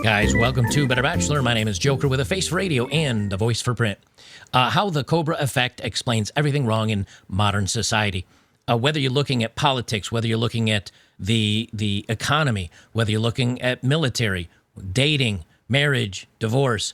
Guys, welcome to Better Bachelor. My name is Joker with a face for radio and a voice for print. How the Cobra Effect explains everything wrong in modern society. Whether you're looking at politics, whether you're looking at the economy, whether you're looking at military, dating, marriage, divorce,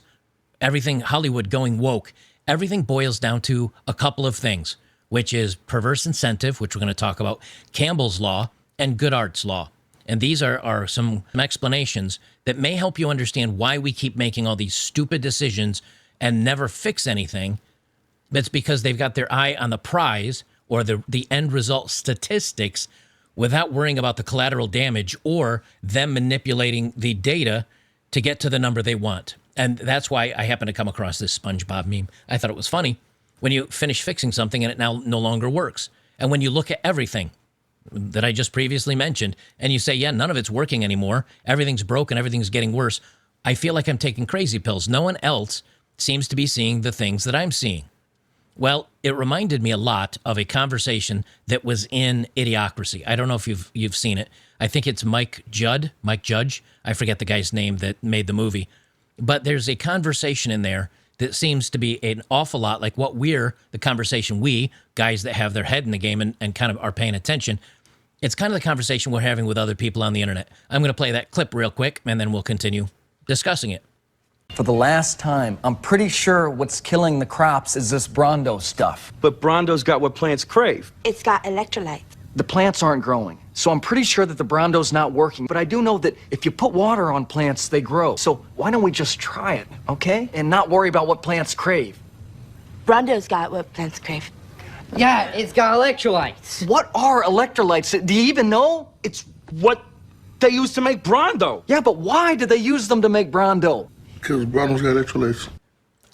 everything Hollywood going woke, everything boils down to a couple of things, which is perverse incentive, which we're going to talk about, Campbell's Law, and good arts law. And these are some explanations that may help you understand why we keep making all these stupid decisions and never fix anything. That's because they've got their eye on the prize or the end result statistics without worrying about the collateral damage or them manipulating the data to get to the number they want. And that's why I happened to come across this SpongeBob meme. I thought it was funny when you finish fixing something and it now no longer works. And when you look at everything that I just previously mentioned, and you say, yeah, none of it's working anymore, everything's broken, everything's getting worse, I feel like I'm taking crazy pills. No one else seems to be seeing the things that I'm seeing. Well, it reminded me a lot of a conversation that was in Idiocracy. I don't know if you've seen it. I think it's Mike Judge. I forget the guy's name that made the movie. But there's a conversation in there that seems to be an awful lot like what the conversation we, guys that have their head in the game and kind of are paying attention, it's kind of the conversation we're having with other people on the internet. I'm going to play that clip real quick, and then we'll continue discussing it. For the last time, I'm pretty sure what's killing the crops is this Brondo stuff. But Brondo's got what plants crave. It's got electrolytes. The plants aren't growing, so I'm pretty sure that the Brondo's not working. But I do know that if you put water on plants, they grow. So why don't we just try it, okay? And not worry about what plants crave. Brondo's got what plants crave. Yeah, it's got electrolytes. What are electrolytes? Do you even know? It's what they use to make Brondo. Yeah, but why do they use them to make Brondo? Because Brondo's got electrolytes.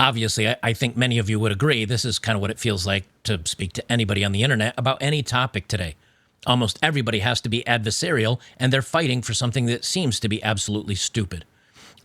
Obviously, I think many of you would agree. This is kind of what it feels like to speak to anybody on the internet about any topic today. Almost everybody has to be adversarial, and they're fighting for something that seems to be absolutely stupid.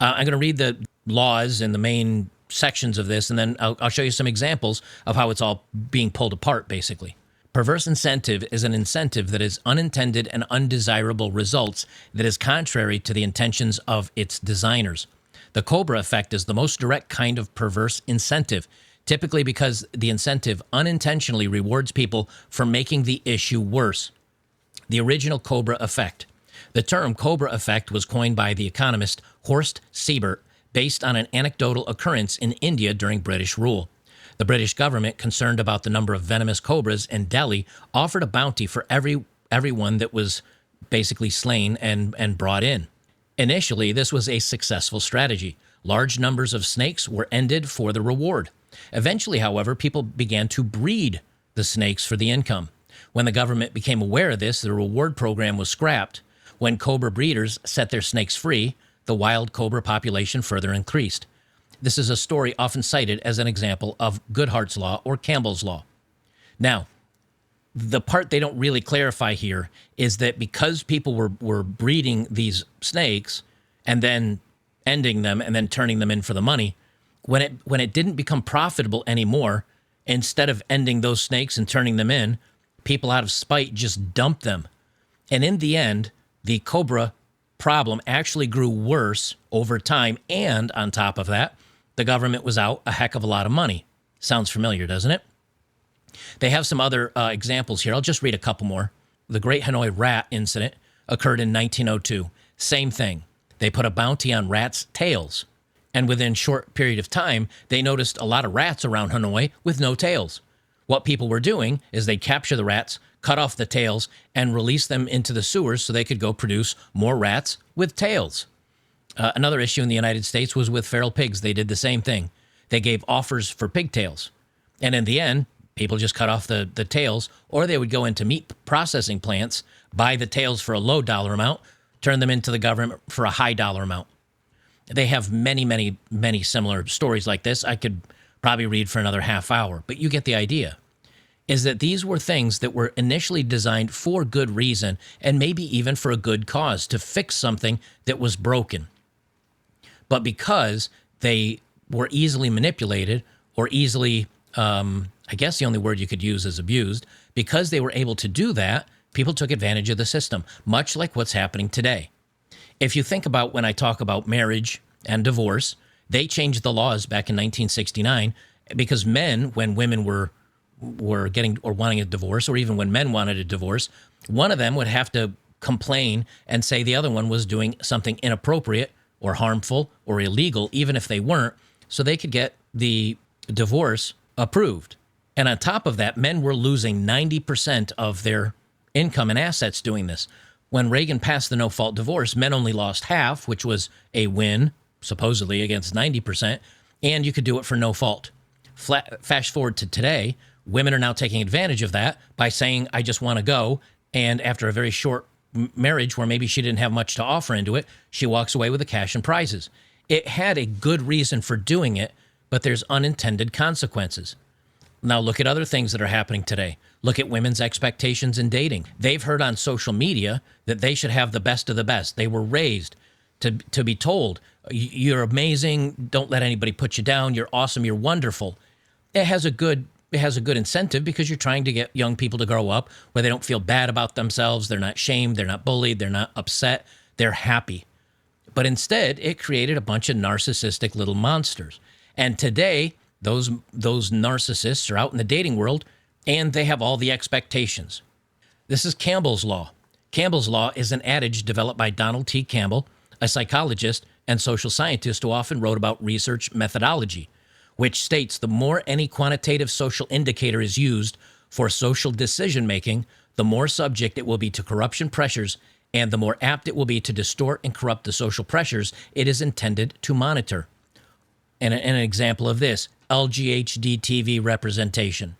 I'm going to read the laws and the main sections of this, and then I'll show you some examples of how it's all being pulled apart, basically. Perverse incentive is an incentive that is unintended and undesirable results that is contrary to the intentions of its designers. The Cobra Effect is the most direct kind of perverse incentive, typically because the incentive unintentionally rewards people for making the issue worse. The original Cobra Effect. The term Cobra Effect was coined by the economist Horst Siebert based on an anecdotal occurrence in India during British rule. The British government, concerned about the number of venomous cobras in Delhi, offered a bounty for everyone that was basically slain and brought in. Initially, this was a successful strategy. Large numbers of snakes were ended for the reward. Eventually, however, people began to breed the snakes for the income. When the government became aware of this, the reward program was scrapped. When cobra breeders set their snakes free, the wild cobra population further increased. This is a story often cited as an example of Goodhart's Law or Campbell's Law. Now, the part they don't really clarify here is that because people were breeding these snakes and then ending them and then turning them in for the money, when it didn't become profitable anymore, instead of ending those snakes and turning them in, people out of spite just dumped them. And in the end, the cobra problem actually grew worse over time. And on top of that, the government was out a heck of a lot of money. Sounds familiar, doesn't it? They have some other examples here. I'll just read a couple more. The Great Hanoi Rat Incident occurred in 1902. Same thing. They put a bounty on rats' tails. And within a short period of time, they noticed a lot of rats around Hanoi with no tails. What people were doing is they'd capture the rats, cut off the tails, and release them into the sewers so they could go produce more rats with tails. Another issue in the United States was with feral pigs. They did the same thing. They gave offers for pigtails. And in the end, people just cut off the tails, or they would go into meat processing plants, buy the tails for a low dollar amount, turn them into the government for a high dollar amount. They have many, many, many similar stories like this. I could probably read for another half hour, but you get the idea. Is that these were things that were initially designed for good reason and maybe even for a good cause, to fix something that was broken. But because they were easily manipulated or easily, I guess the only word you could use is abused, because they were able to do that, people took advantage of the system, much like what's happening today. If you think about when I talk about marriage and divorce, they changed the laws back in 1969 because men, when women were getting or wanting a divorce, or even when men wanted a divorce, one of them would have to complain and say the other one was doing something inappropriate or harmful or illegal, even if they weren't, so they could get the divorce approved. And on top of that, men were losing 90% of their income and assets doing this. When Reagan passed the no-fault divorce, men only lost half, which was a win, supposedly, against 90%, and you could do it for no fault. Fast forward to today, women are now taking advantage of that by saying, I just want to go, and after a very short marriage where maybe she didn't have much to offer into it, she walks away with the cash and prizes. It had a good reason for doing it, but there's unintended consequences. Now look at other things that are happening today. Look at women's expectations in dating. They've heard on social media that they should have the best of the best. They were raised to be told, you're amazing, don't let anybody put you down, you're awesome, you're wonderful. It has a good incentive because you're trying to get young people to grow up where they don't feel bad about themselves, they're not shamed, they're not bullied, they're not upset, they're happy. But instead, it created a bunch of narcissistic little monsters. And today, those narcissists are out in the dating world, and they have all the expectations. This is Campbell's Law. Campbell's Law is an adage developed by Donald T. Campbell, a psychologist and social scientist who often wrote about research methodology, which states the more any quantitative social indicator is used for social decision-making, the more subject it will be to corruption pressures, and the more apt it will be to distort and corrupt the social pressures it is intended to monitor. And an example of this, LGHD TV representation,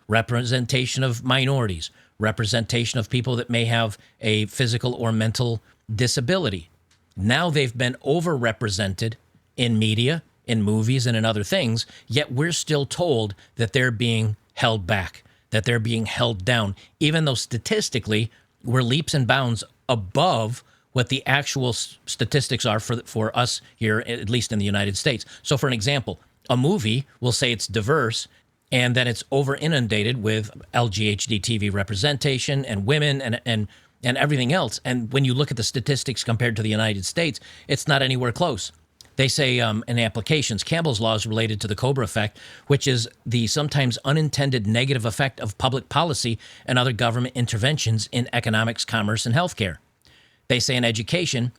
representation of minorities, representation of people that may have a physical or mental disability. Now they've been overrepresented in media, in movies, and in other things, yet we're still told that they're being held back, that they're being held down, even though statistically we're leaps and bounds above what the actual statistics are for us here, at least in the United States. So for an example, a movie will say it's diverse, and then it's over inundated with LGHD TV representation and women and everything else. And when you look at the statistics compared to the United States, it's not anywhere close. They say in applications, Campbell's Law is related to the Cobra Effect, which is the sometimes unintended negative effect of public policy and other government interventions in economics, commerce, and healthcare. They say in education,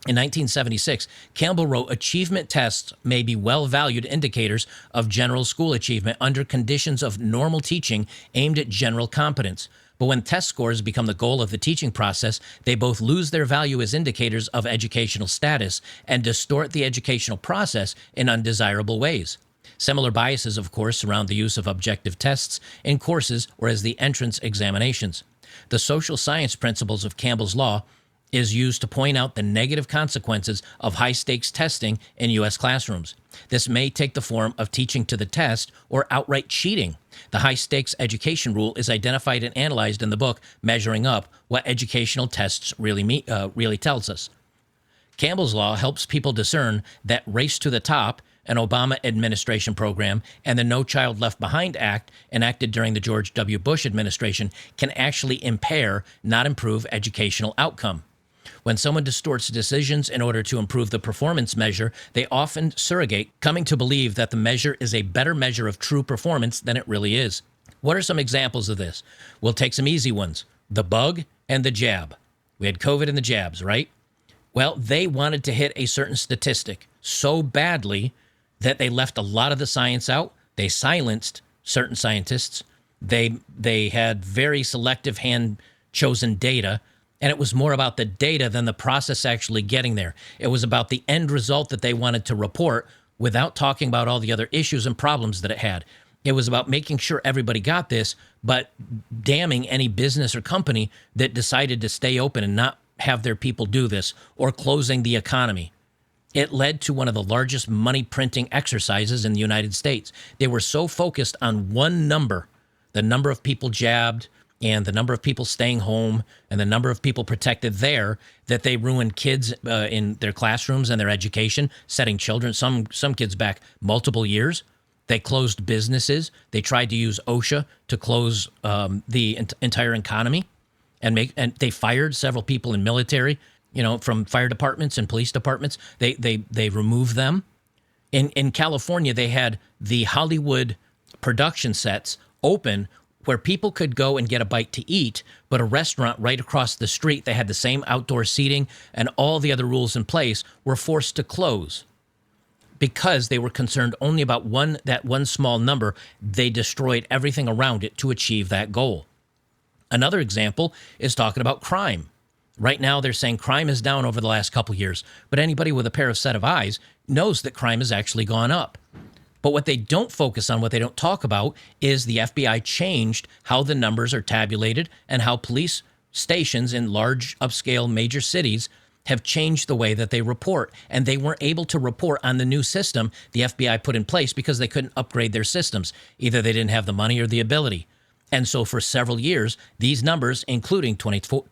in 1976, Campbell wrote, achievement tests may be well-valued indicators of general school achievement under conditions of normal teaching aimed at general competence. But when test scores become the goal of the teaching process, they both lose their value as indicators of educational status and distort the educational process in undesirable ways. Similar biases, of course, surround the use of objective tests in courses or as the entrance examinations. The social science principles of Campbell's Law is used to point out the negative consequences of high-stakes testing in U.S. classrooms. This may take the form of teaching to the test or outright cheating. The high-stakes education rule is identified and analyzed in the book Measuring Up, What Educational Tests really tells us. Campbell's Law helps people discern that Race to the Top, an Obama administration program, and the No Child Left Behind Act, enacted during the George W. Bush administration, can actually impair, not improve, educational outcome. When someone distorts decisions in order to improve the performance measure, they often surrogate, coming to believe that the measure is a better measure of true performance than it really is. What are some examples of this? We'll take some easy ones. The bug and the jab. We had COVID and the jabs, right? Well, they wanted to hit a certain statistic so badly that they left a lot of the science out. They silenced certain scientists. They had very selective hand-chosen data, and it was more about the data than the process actually getting there. It was about the end result that they wanted to report without talking about all the other issues and problems that it had. It was about making sure everybody got this, but damning any business or company that decided to stay open and not have their people do this, or closing the economy. It led to one of the largest money printing exercises in the United States. They were so focused on one number, the number of people jabbed and the number of people staying home and the number of people protected there, that they ruined kids in their classrooms and their education, setting children, some kids back multiple years. They closed businesses. They tried to use OSHA to close the entire economy, and they fired several people in military. from fire departments and police departments. They remove them. In California, they had the Hollywood production sets open where people could go and get a bite to eat, but a restaurant right across the street, they had the same outdoor seating and all the other rules in place, were forced to close because they were concerned only about that one small number. They destroyed everything around it to achieve that goal. Another example is talking about crime. Right now, they're saying crime is down over the last couple years, but anybody with a set of eyes knows that crime has actually gone up. But what they don't focus on, what they don't talk about, is the FBI changed how the numbers are tabulated and how police stations in large, upscale, major cities have changed the way that they report. And they weren't able to report on the new system the FBI put in place because they couldn't upgrade their systems. Either they didn't have the money or the ability. And so for several years, these numbers, including 2024,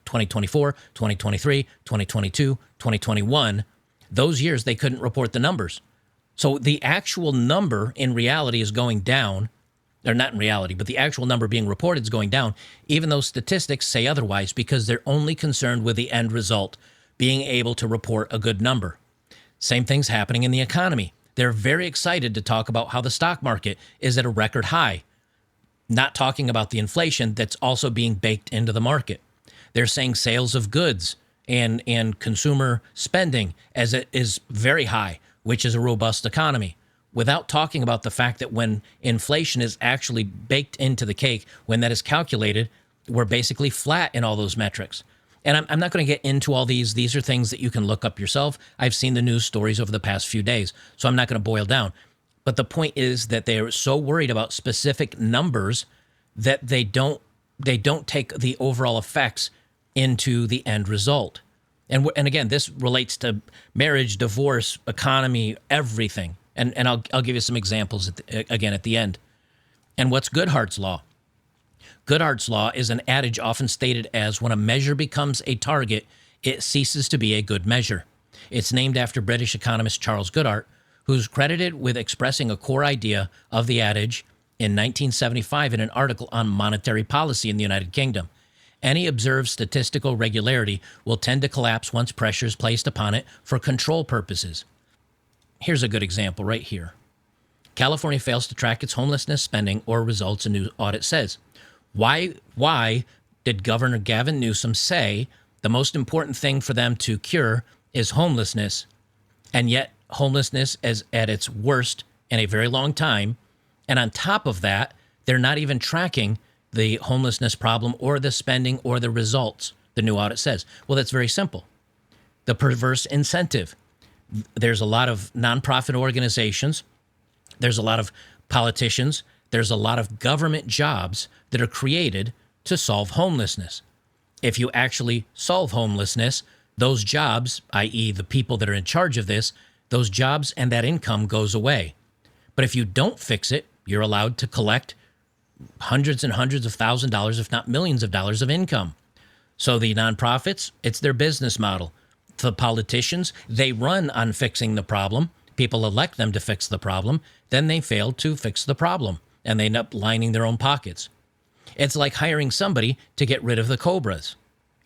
2023, 2022, 2021, those years they couldn't report the numbers. So the actual number in reality is going down, or not in reality, but the actual number being reported is going down, even though statistics say otherwise, because they're only concerned with the end result, being able to report a good number. Same thing's happening in the economy. They're very excited to talk about how the stock market is at a record high, not talking about the inflation that's also being baked into the market. They're saying sales of goods and consumer spending as it is very high, which is a robust economy, without talking about the fact that when inflation is actually baked into the cake, when that is calculated, we're basically flat in all those metrics. And I'm not going to get into all these. These are things that you can look up yourself. I've seen the news stories over the past few days, so I'm not going to boil down. But the point is that they're so worried about specific numbers that they don't take the overall effects into the end result. And again, this relates to marriage, divorce, economy, everything. And I'll give you some examples again at the end. And what's Goodhart's law? Goodhart's law is an adage often stated as, when a measure becomes a target, it ceases to be a good measure. It's named after British economist Charles Goodhart, who's credited with expressing a core idea of the adage in 1975 in an article on monetary policy in the United Kingdom. Any observed statistical regularity will tend to collapse once pressure is placed upon it for control purposes. Here's a good example right here. California fails to track its homelessness spending or results, a new audit says. Why did Governor Gavin Newsom say the most important thing for them to cure is homelessness, and yet homelessness is at its worst in a very long time, and on top of that, they're not even tracking the homelessness problem or the spending or the results, the new audit says? Well, that's very simple. The perverse incentive. There's a lot of nonprofit organizations. There's a lot of politicians. There's a lot of government jobs that are created to solve homelessness. If you actually solve homelessness, those jobs, i.e. the people that are in charge of this, those jobs and that income goes away. But if you don't fix it, you're allowed to collect hundreds and hundreds of thousands of dollars, if not millions of dollars of income. So the nonprofits, it's their business model. The politicians, they run on fixing the problem. People elect them to fix the problem. Then they fail to fix the problem, and they end up lining their own pockets. It's like hiring somebody to get rid of the cobras.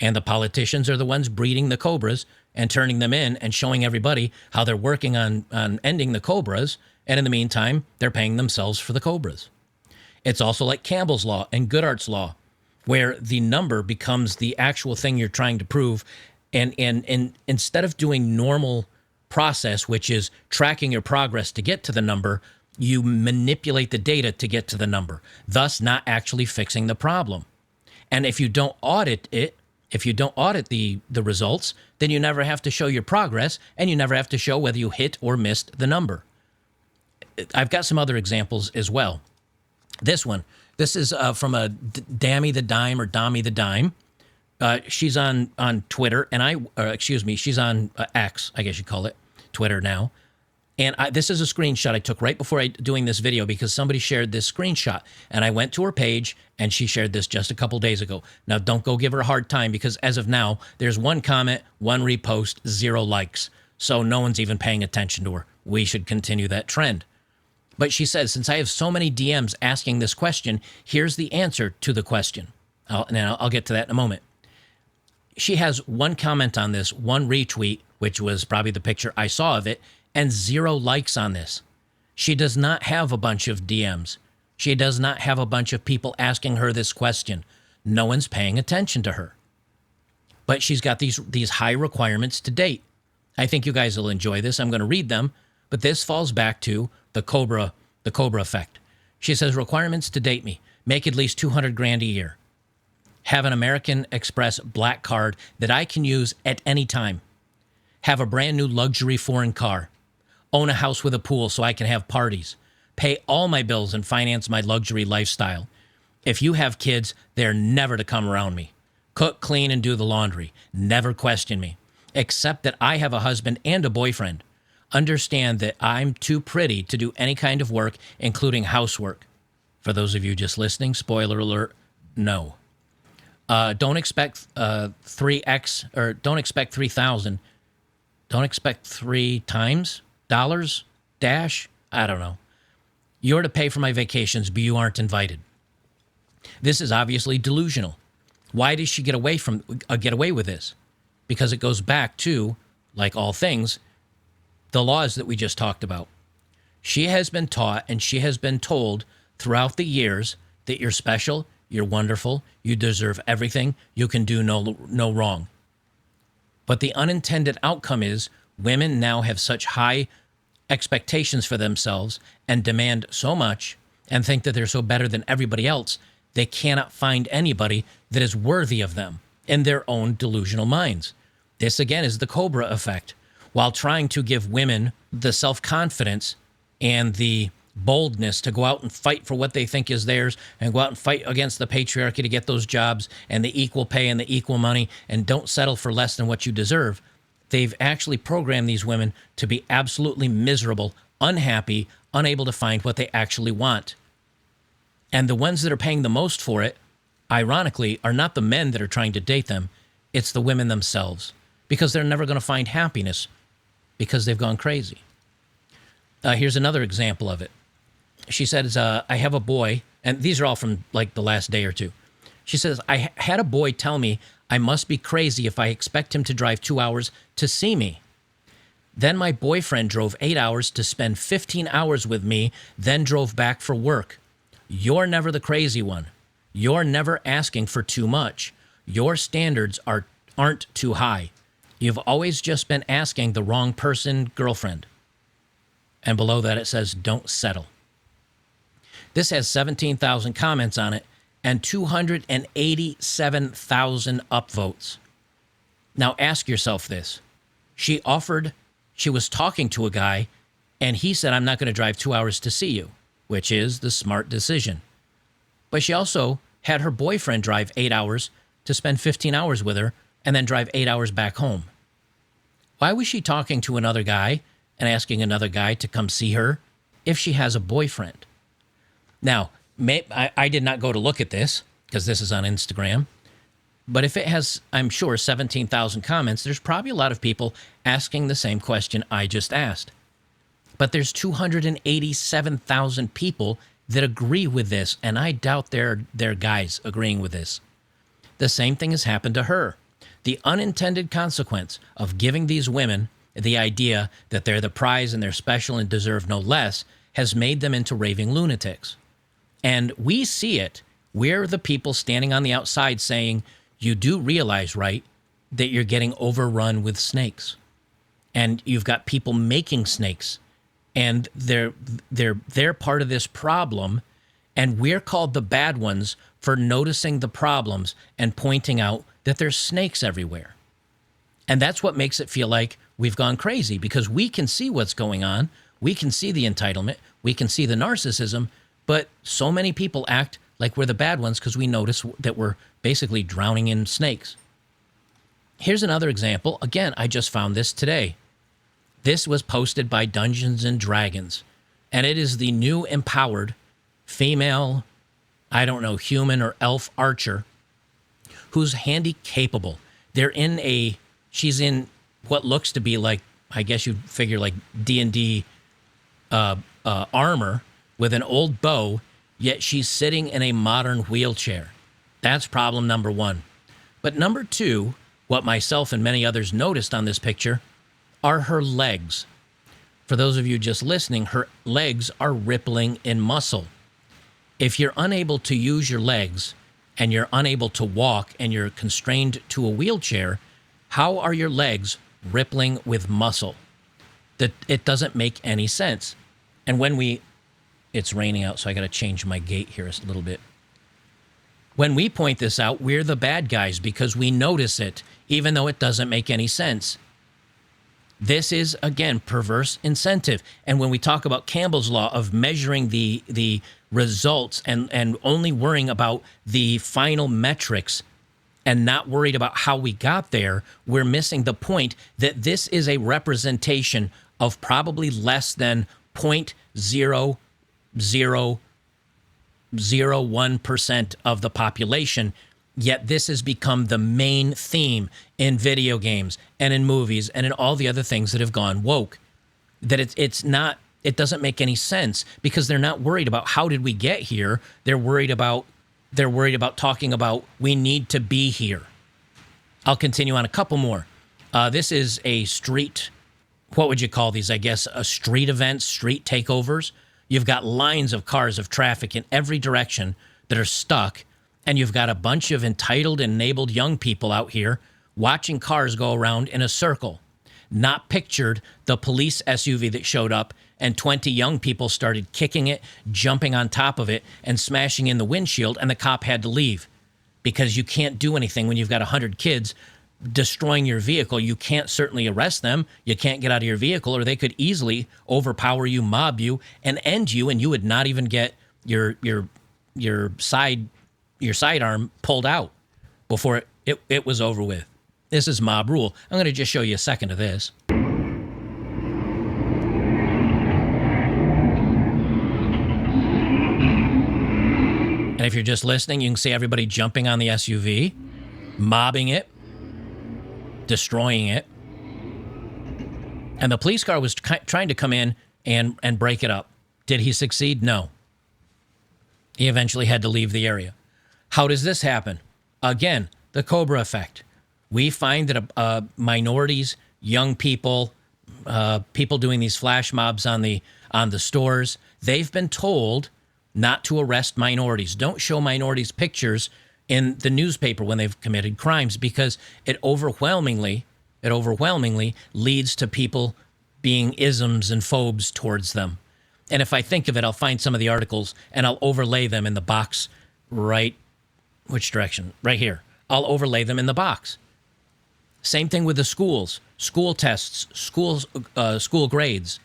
And the politicians are the ones breeding the cobras and turning them in and showing everybody how they're working on ending the cobras. And in the meantime, they're paying themselves for the cobras. It's also like Campbell's Law and Goodhart's Law, where the number becomes the actual thing you're trying to prove. And instead of doing normal process, which is tracking your progress to get to the number, you manipulate the data to get to the number, thus not actually fixing the problem. And if you don't audit it, if you don't audit the results, then you never have to show your progress, and you never have to show whether you hit or missed the number. I've got some other examples as well. This is from a Damy the Dime or Damy the Dime. She's on Twitter, and she's on X, I guess you call it, Twitter now. And this is a screenshot I took right before doing this video because somebody shared this screenshot. And I went to her page, and she shared this just a couple days ago. Now, don't go give her a hard time because as of now, there's 1 comment, 1 repost, 0 likes. So no one's even paying attention to her. We should continue that trend. But she says, since I have so many DMs asking this question, here's the answer to the question. I'll get to that in a moment. She has one comment on this, one retweet, which was probably the picture I saw of it, and 0 likes on this. She does not have a bunch of DMs. She does not have a bunch of people asking her this question. No one's paying attention to her. But she's got these high requirements to date. I think you guys will enjoy this. I'm going to read them, but this falls back to the Cobra Effect. She says, requirements to date me. Make at least $200,000 a year. Have an American Express black card that I can use at any time. Have a brand new luxury foreign car. Own a house with a pool so I can have parties. Pay all my bills and finance my luxury lifestyle. If you have kids, they're never to come around me. Cook, clean, and do the laundry. Never question me. Accept that I have a husband and a boyfriend. Understand that I'm too pretty to do any kind of work, including housework. For those of you just listening, spoiler alert, no. Don't expect 3x, or don't expect 3,000. Don't expect 3 times dollars dash. I don't know. You're to pay for my vacations, but you aren't invited. This is obviously delusional. Why does she get away with this? Because it goes back to, like all things, the laws that we just talked about. She has been taught and she has been told throughout the years that you're special, you're wonderful, you deserve everything, you can do no wrong. But the unintended outcome is women now have such high expectations for themselves and demand so much and think that they're so better than everybody else, they cannot find anybody that is worthy of them in their own delusional minds. This, again, is the Cobra Effect. While trying to give women the self-confidence and the boldness to go out and fight for what they think is theirs and go out and fight against the patriarchy to get those jobs and the equal pay and the equal money and don't settle for less than what you deserve, they've actually programmed these women to be absolutely miserable, unhappy, unable to find what they actually want. And the ones that are paying the most for it, ironically, are not the men that are trying to date them. It's the women themselves, because they're never going to find happiness because they've gone crazy. Here's another example of it. She says, I have a boy, and these are all from like the last day or two. She says, I had a boy tell me I must be crazy if I expect him to drive 2 hours to see me. Then my boyfriend drove 8 hours to spend 15 hours with me, then drove back for work. You're never the crazy one. You're never asking for too much. Your standards aren't too high. You've always just been asking the wrong person, girlfriend. And below that it says, don't settle. This has 17,000 comments on it and 287,000 upvotes. Now ask yourself this. She was talking to a guy and he said, I'm not going to drive 2 hours to see you, which is the smart decision. But she also had her boyfriend drive 8 hours to spend 15 hours with her and then drive 8 hours back home. Why was she talking to another guy and asking another guy to come see her if she has a boyfriend? Now, I did not go to look at this because this is on Instagram, but if it has, I'm sure, 17,000 comments, there's probably a lot of people asking the same question I just asked. But there's 287,000 people that agree with this, and I doubt they're guys agreeing with this. The same thing has happened to her. The unintended consequence of giving these women the idea that they're the prize and they're special and deserve no less has made them into raving lunatics. And we see it. We're the people standing on the outside saying, you do realize, right, that you're getting overrun with snakes. And you've got people making snakes. And they're part of this problem. And we're called the bad ones for noticing the problems and pointing out that there's snakes everywhere. And that's what makes it feel like we've gone crazy, because we can see what's going on. We can see the entitlement. We can see the narcissism. But so many people act like we're the bad ones because we notice that we're basically drowning in snakes. Here's another example. Again, I just found this today. This was posted by Dungeons and Dragons, and it is the new empowered female, I don't know, human or elf archer who's handy capable. She's in what looks to be like, I guess you'd figure like D&D armor with an old bow, yet she's sitting in a modern wheelchair. That's problem number one. But number two, What myself and many others noticed on this picture are her legs. For those of you just listening, her legs are rippling in muscle. If you're unable to use your legs and you're unable to walk and you're constrained to a wheelchair, how are your legs rippling with muscle? That it doesn't make any sense. And when it's raining out, so I got to change my gait here a little bit. When we point this out, we're the bad guys because we notice it, even though it doesn't make any sense. This is, again, perverse incentive. And when we talk about Campbell's Law of measuring the results and only worrying about the final metrics and not worried about how we got there, we're missing the point that this is a representation of probably less than 0.0001% of the population. Yet this has become the main theme in video games and in movies and in all the other things that have gone woke. That it doesn't make any sense because they're not worried about how did we get here. They're worried about talking about we need to be here. I'll continue on a couple more. This is a street, what would you call these? I guess a street event, street takeovers. You've got lines of cars of traffic in every direction that are stuck. And you've got a bunch of entitled and enabled young people out here watching cars go around in a circle. Not pictured the police SUV that showed up and 20 young people started kicking it, jumping on top of it, and smashing in the windshield, and the cop had to leave. Because you can't do anything when you've got 100 kids destroying your vehicle. You can't certainly arrest them. You can't get out of your vehicle, or they could easily overpower you, mob you, and end you, and you would not even get your sidearm pulled out before it was over with. This is mob rule. I'm going to just show you a second of this. And if you're just listening, you can see everybody jumping on the SUV, mobbing it, destroying it. And the police car was trying to come in and break it up. Did he succeed? No. He eventually had to leave the area. How does this happen? Again, the Cobra Effect. We find that minorities, young people, people doing these flash mobs on the stores, they've been told not to arrest minorities. Don't show minorities pictures in the newspaper when they've committed crimes because it overwhelmingly leads to people being isms and phobes towards them. And if I think of it, I'll find some of the articles and I'll overlay them in the box right. Which direction? Right here. I'll overlay them in the box. Same thing with the schools, school tests, school grades.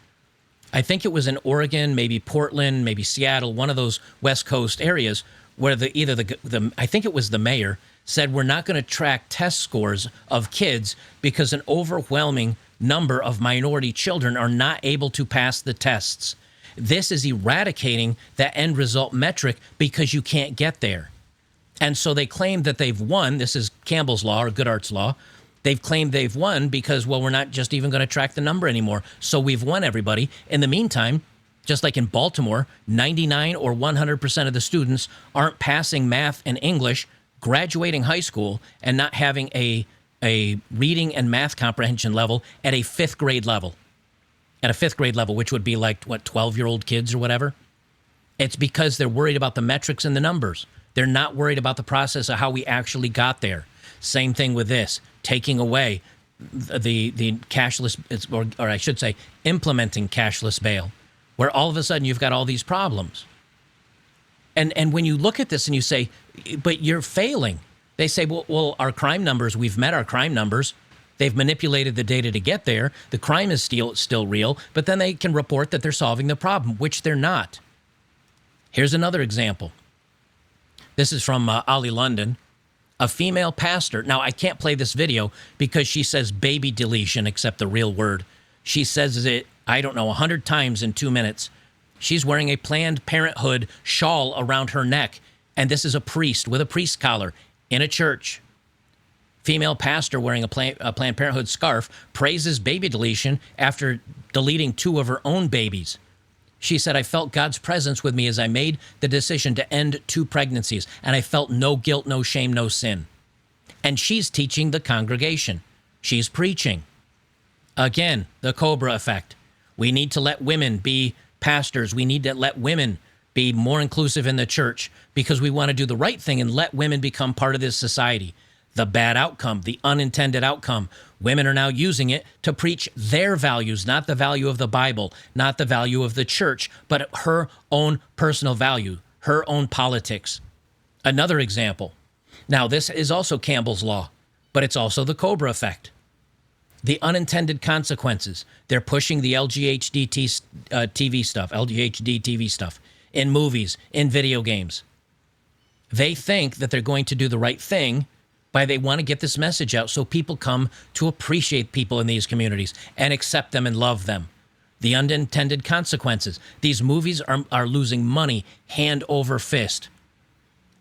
I think it was in Oregon, maybe Portland, maybe Seattle, one of those West Coast areas where I think it was the mayor said we're not going to track test scores of kids because an overwhelming number of minority children are not able to pass the tests. This is eradicating that end result metric because you can't get there. And so they claim that they've won. This is Campbell's Law or Goodhart's Law. They've claimed they've won because, well, we're not just even going to track the number anymore. So we've won everybody. In the meantime, just like in Baltimore, 99 or 100% of the students aren't passing math and English, graduating high school, and not having a reading and math comprehension level at a fifth grade level. At a fifth grade level, which would be like, 12-year-old kids or whatever? It's because they're worried about the metrics and the numbers. They're not worried about the process of how we actually got there. Same thing with this, taking away the cashless, or I should say, implementing cashless bail, where all of a sudden you've got all these problems. And when you look at this and you say, but you're failing, they say, well, our crime numbers, we've met our crime numbers. They've manipulated the data to get there. The crime is still real, but then they can report that they're solving the problem, which they're not. Here's another example. This is from Ollie London, a female pastor. Now, I can't play this video because she says baby deletion, except the real word. She says it, 100 times in 2 minutes. She's wearing a Planned Parenthood shawl around her neck, and this is a priest with a priest collar in a church. Female pastor wearing a Planned Parenthood scarf praises baby deletion after deleting 2 of her own babies. She said, I felt God's presence with me as I made the decision to end 2 pregnancies, and I felt no guilt, no shame, no sin. And she's teaching the congregation. She's preaching. Again, the Cobra Effect. We need to let women be pastors. We need to let women be more inclusive in the church because we want to do the right thing and let women become part of this society. The bad outcome, the unintended outcome. Women are now using it to preach their values, not the value of the Bible, not the value of the church, but her own personal value, her own politics. Another example. Now, this is also Campbell's Law, but it's also the Cobra Effect. The unintended consequences. They're pushing the TV stuff in movies, in video games. They think that they're going to do the right thing by they want to get this message out so people come to appreciate people in these communities and accept them and love them. The unintended consequences. These movies are losing money hand over fist.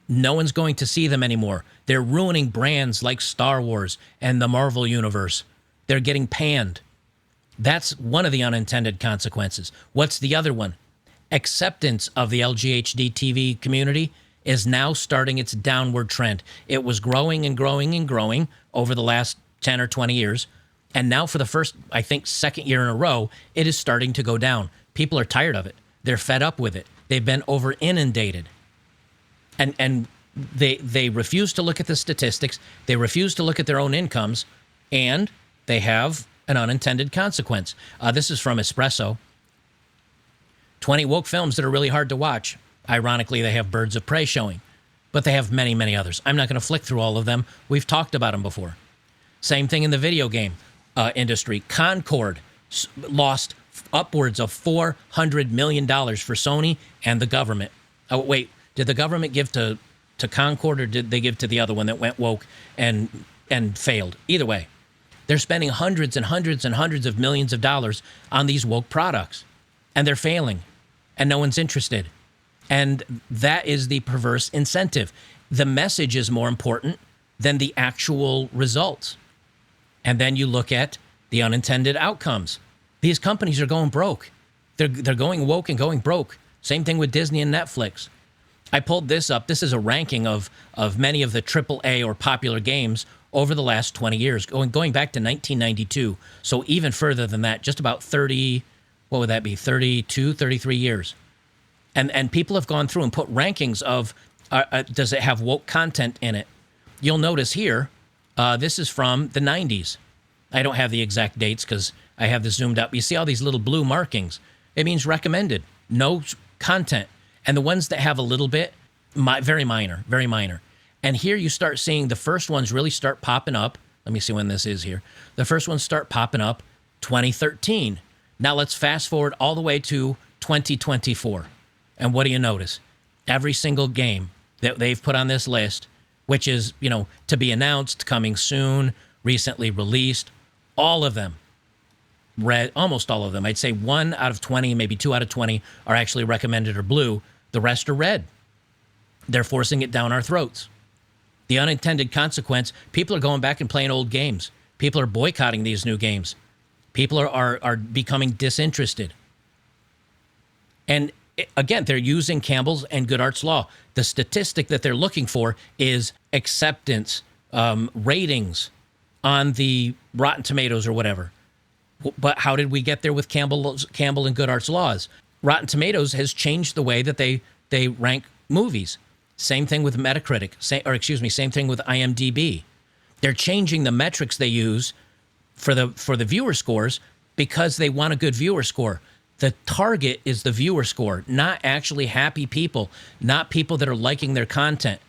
No one's going to see them anymore. They're ruining brands like Star Wars and the Marvel Universe. They're getting panned. That's one of the unintended consequences. What's the other one? Acceptance of the LGHD TV community is now starting its downward trend. It was growing and growing and growing over the last 10 or 20 years. And now for the first, I think, second year in a row, it is starting to go down. People are tired of it. They're fed up with it. They've been over inundated. And they refuse to look at the statistics. They refuse to look at their own incomes. And they have an unintended consequence. This is from Espresso. 20 woke films that are really hard to watch. Ironically, they have Birds of Prey showing. But they have many, many others. I'm not going to flick through all of them. We've talked about them before. Same thing in the video game industry. Concord lost upwards of $400 million for Sony and the government. Oh, wait. Did the government give to Concord or did they give to the other one that went woke and failed? Either way, they're spending hundreds and hundreds and hundreds of millions of dollars on these woke products. And they're failing. And no one's interested. And that is the perverse incentive. The message is more important than the actual results. And then you look at the unintended outcomes. These companies are going broke. They're going woke and going broke. Same thing with Disney and Netflix. I pulled this up. This is a ranking of many of the AAA or popular games over the last 20 years, going back to 1992. So even further than that, just about 30, what would that be, 32, 33 years. And people have gone through and put rankings of, does it have woke content in it? You'll notice here, this is from the 90s. I don't have the exact dates because I have this zoomed up. You see all these little blue markings. It means recommended, no content. And the ones that have a little bit, very minor, very minor. And here you start seeing the first ones really start popping up. Let me see when this is here. The first ones start popping up 2013. Now let's fast forward all the way to 2024. And what do you notice? Every single game that they've put on this list, which is, to be announced, coming soon, recently released, all of them, red, almost all of them. I'd say 1 out of 20, maybe 2 out of 20 are actually recommended or blue. The rest are red. They're forcing it down our throats. The unintended consequence, people are going back and playing old games. People are boycotting these new games. People are becoming disinterested. And again, they're using Campbell's and Good Arts Law. The statistic that they're looking for is acceptance, ratings on the Rotten Tomatoes or whatever. But how did we get there with Campbell and Good Arts Laws? Rotten Tomatoes has changed the way that they rank movies. Same thing with Metacritic, same thing with IMDb. They're changing the metrics they use for the viewer scores because they want a good viewer score. The target is the viewer score, not actually happy people, not people that are liking their content.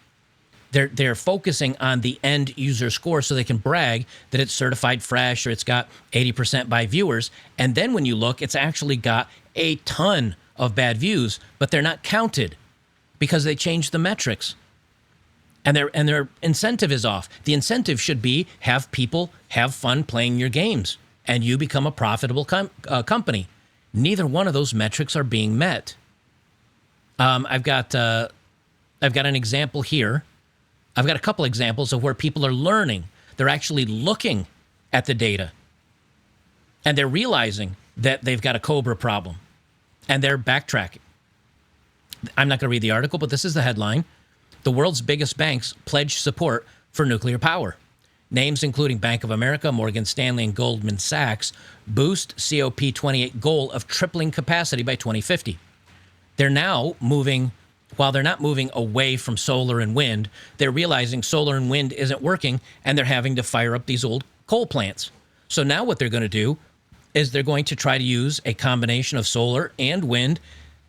They're focusing on the end user score so they can brag that it's certified fresh or it's got 80% by viewers. And then when you look, it's actually got a ton of bad views, but they're not counted because they changed the metrics. And their incentive is off. The incentive should be have people have fun playing your games and you become a profitable company. Neither one of those metrics are being met. I've got an example here. I've got a couple examples of where people are learning. They're actually looking at the data. And they're realizing that they've got a Cobra problem. And they're backtracking. I'm not going to read the article, but this is the headline. The world's biggest banks pledge support for nuclear power. Names including Bank of America, Morgan Stanley, and Goldman Sachs boost COP28 goal of tripling capacity by 2050. They're now moving, while they're not moving away from solar and wind, they're realizing solar and wind isn't working, and they're having to fire up these old coal plants. So now what they're going to do is they're going to try to use a combination of solar and wind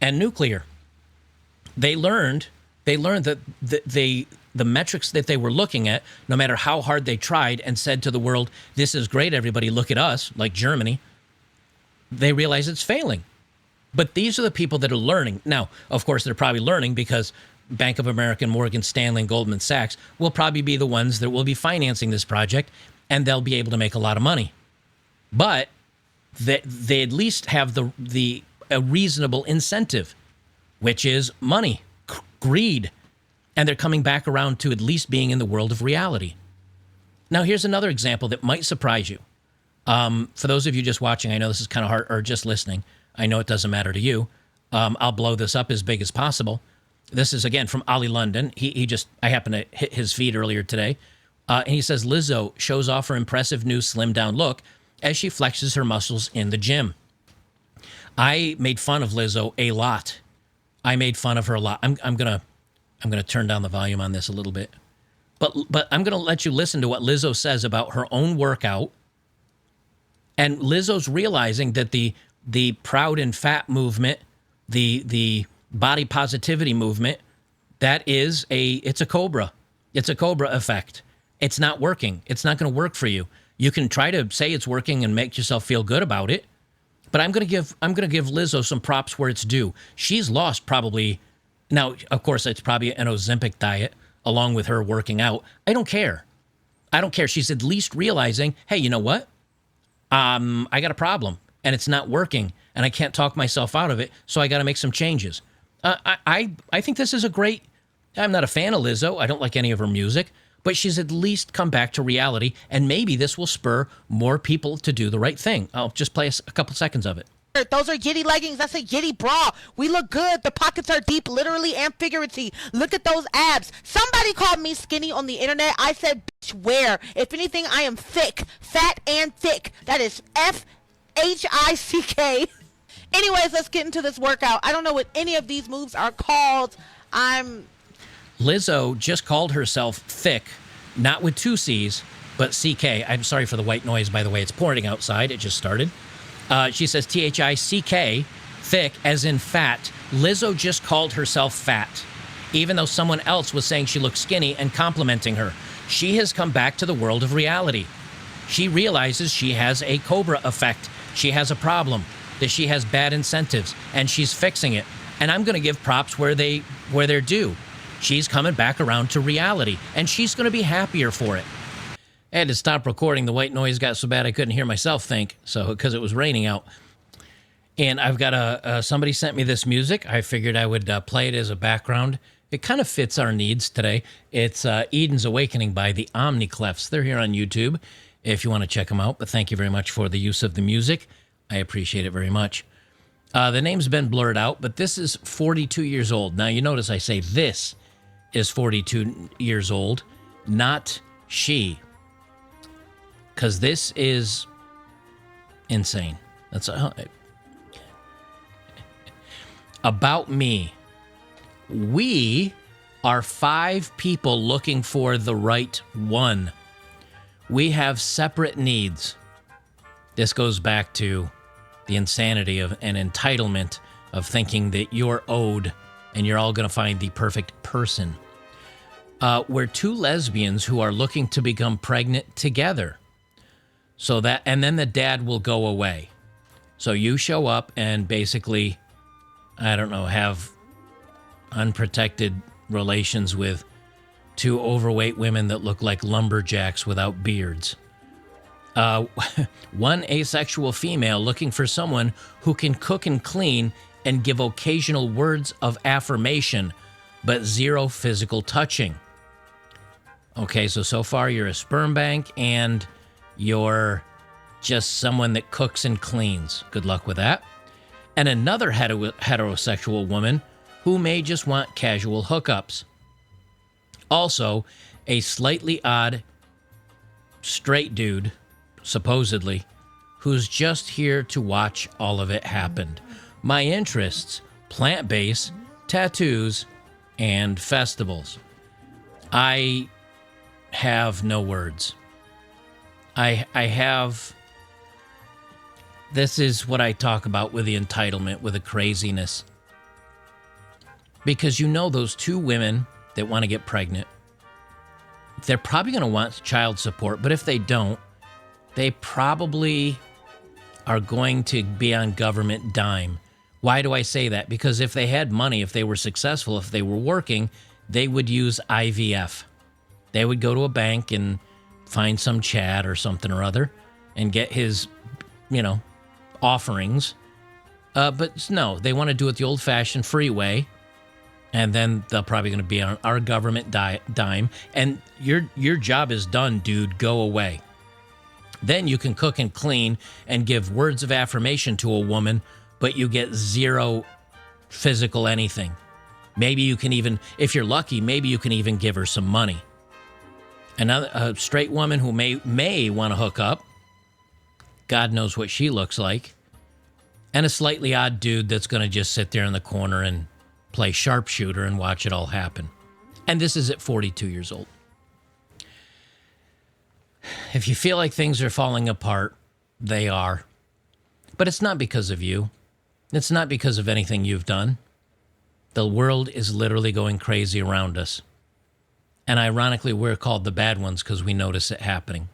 and nuclear. They learned that the metrics that they were looking at, no matter how hard they tried and said to the world, this is great, everybody, look at us, like Germany, they realize it's failing. But these are the people that are learning. Now, of course, they're probably learning because Bank of America, Morgan Stanley, and Goldman Sachs will probably be the ones that will be financing this project, and they'll be able to make a lot of money. But they at least have a reasonable incentive, which is money, greed. And they're coming back around to at least being in the world of reality. Now, here's another example that might surprise you. For those of you just watching, I know this is kind of hard, or just listening. I know it doesn't matter to you. I'll blow this up as big as possible. This is, again, from Ollie London. I happened to hit his feed earlier today. And he says, Lizzo shows off her impressive new slimmed down look as she flexes her muscles in the gym. I made fun of Lizzo a lot. I made fun of her a lot. I'm gonna turn down the volume on this a little bit. But I'm going to let you listen to what Lizzo says about her own workout. And Lizzo's realizing that the proud and fat movement, the body positivity movement, it's a Cobra. It's a Cobra effect. It's not working. It's not going to work for you. You can try to say it's working and make yourself feel good about it. But I'm going to give Lizzo some props where it's due. She's lost probably. Now, of course, it's probably an Ozempic diet along with her working out. I don't care. She's at least realizing, hey, you know what? I got a problem and it's not working and I can't talk myself out of it. So I got to make some changes. I think this is I'm not a fan of Lizzo. I don't like any of her music, but she's at least come back to reality. And maybe this will spur more people to do the right thing. I'll just play a couple seconds of it. Those are Yitty leggings. That's a Yitty bra. We look good. The pockets are deep, literally and figuratively. Look at those abs. Somebody called me skinny on the internet. I said, bitch, where? If anything, I am thick. Fat and thick. That is FHICK. Anyways, let's get into this workout. I don't know what any of these moves are called. Lizzo just called herself thick, not with two C's, but CK. I'm sorry for the white noise, by the way. It's pouring outside. It just started. She says THICK, thick, as in fat. Lizzo just called herself fat, even though someone else was saying she looked skinny and complimenting her. She has come back to the world of reality. She realizes she has a Cobra effect. She has a problem, that she has bad incentives, and she's fixing it. And I'm going to give props where they're due. She's coming back around to reality, and she's going to be happier for it. I had to stop recording. The white noise got so bad I couldn't hear myself think, because it was raining out. And I've got somebody sent me this music. I figured I would play it as a background. It kind of fits our needs today. It's Eden's Awakening by the Omniclefs. They're here on YouTube if you want to check them out. But thank you very much for the use of the music. I appreciate it very much. The name's been blurred out, but this is 42 years old. Now, you notice I say this is 42 years old, not she. Because this is insane. That's about me. We are 5 people looking for the right one. We have separate needs. This goes back to the insanity of an entitlement of thinking that you're owed and you're all going to find the perfect person. We're 2 lesbians who are looking to become pregnant together. And then the dad will go away. So you show up and basically, I don't know, have unprotected relations with 2 overweight women that look like lumberjacks without beards. One asexual female looking for someone who can cook and clean and give occasional words of affirmation, but 0 physical touching. Okay, so far you're a sperm bank and you're just someone that cooks and cleans. Good luck with that. And another heterosexual woman who may just want casual hookups. Also, a slightly odd straight dude, supposedly, who's just here to watch all of it happen. My interests, plant-based, tattoos, and festivals. I have no words. I have... This is what I talk about with the entitlement, with the craziness. Because you know those two women that want to get pregnant, they're probably going to want child support, but if they don't, they probably are going to be on government dime. Why do I say that? Because if they had money, if they were successful, if they were working, they would use IVF. They would go to a bank and find some Chad or something or other and get his, offerings. But no, they want to do it the old-fashioned free way. And then they're probably going to be on our government dime. And your job is done, dude. Go away. Then you can cook and clean and give words of affirmation to a woman, but you get zero physical anything. Maybe you can even, if you're lucky, maybe you can even give her some money. A straight woman who may want to hook up, God knows what she looks like, and a slightly odd dude that's going to just sit there in the corner and play sharpshooter and watch it all happen. And this is at 42 years old. If you feel like things are falling apart, they are. But it's not because of you. It's not because of anything you've done. The world is literally going crazy around us. And ironically, we're called the bad ones because we notice it happening.